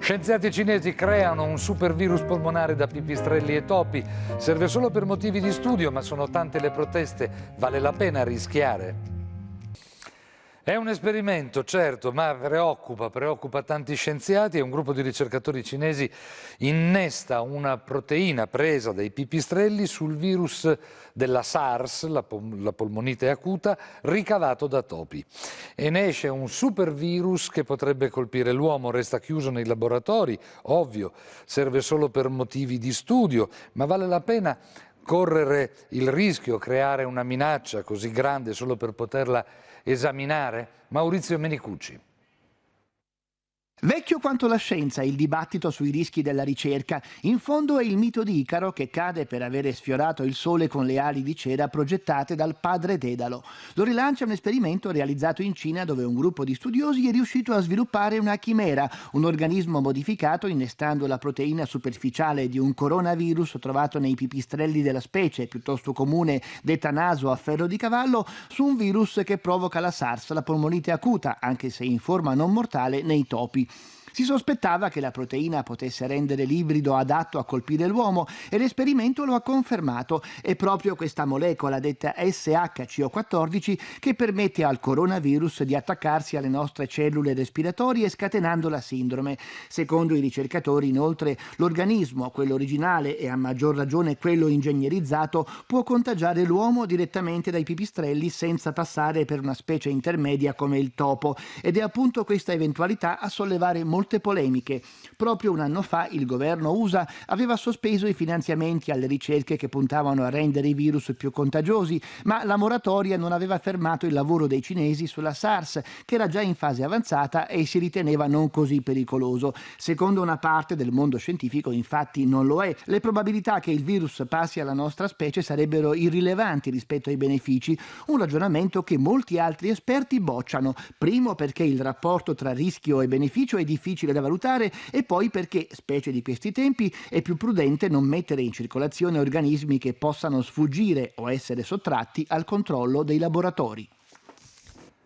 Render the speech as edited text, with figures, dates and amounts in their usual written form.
Scienziati cinesi creano un supervirus polmonare da pipistrelli e topi. Serve solo per motivi di studio, ma sono tante le proteste. Vale la pena rischiare? È un esperimento, certo, ma preoccupa tanti scienziati e un gruppo di ricercatori cinesi innesta una proteina presa dai pipistrelli sul virus della SARS, la polmonite acuta, ricavato da topi. E ne esce un supervirus che potrebbe colpire l'uomo, resta chiuso nei laboratori, ovvio, serve solo per motivi di studio, ma vale la pena correre il rischio, creare una minaccia così grande solo per poterla esaminare? Maurizio Menicucci. Vecchio quanto la scienza il dibattito sui rischi della ricerca. In fondo è il mito di Icaro che cade per avere sfiorato il sole con le ali di cera progettate dal padre Dedalo. Lo rilancia un esperimento realizzato in Cina dove un gruppo di studiosi è riuscito a sviluppare una chimera, un organismo modificato innestando la proteina superficiale di un coronavirus trovato nei pipistrelli della specie, piuttosto comune, detta naso a ferro di cavallo, su un virus che provoca la SARS, la polmonite acuta, anche se in forma non mortale, nei topi. Si sospettava che la proteina potesse rendere l'ibrido adatto a colpire l'uomo e l'esperimento lo ha confermato. È proprio questa molecola, detta SHCO14, che permette al coronavirus di attaccarsi alle nostre cellule respiratorie scatenando la sindrome. Secondo i ricercatori, inoltre, l'organismo, quello originale e a maggior ragione quello ingegnerizzato, può contagiare l'uomo direttamente dai pipistrelli senza passare per una specie intermedia come il topo. Ed è appunto questa eventualità a sollevare molte polemiche. Proprio un anno fa il governo USA aveva sospeso i finanziamenti alle ricerche che puntavano a rendere i virus più contagiosi, ma la moratoria non aveva fermato il lavoro dei cinesi sulla SARS, che era già in fase avanzata e si riteneva non così pericoloso. Secondo una parte del mondo scientifico, infatti, non lo è. Le probabilità che il virus passi alla nostra specie sarebbero irrilevanti rispetto ai benefici, un ragionamento che molti altri esperti bocciano. Primo perché il rapporto tra rischio e beneficio è difficile da valutare e poi perché, specie di questi tempi, è più prudente non mettere in circolazione organismi che possano sfuggire o essere sottratti al controllo dei laboratori.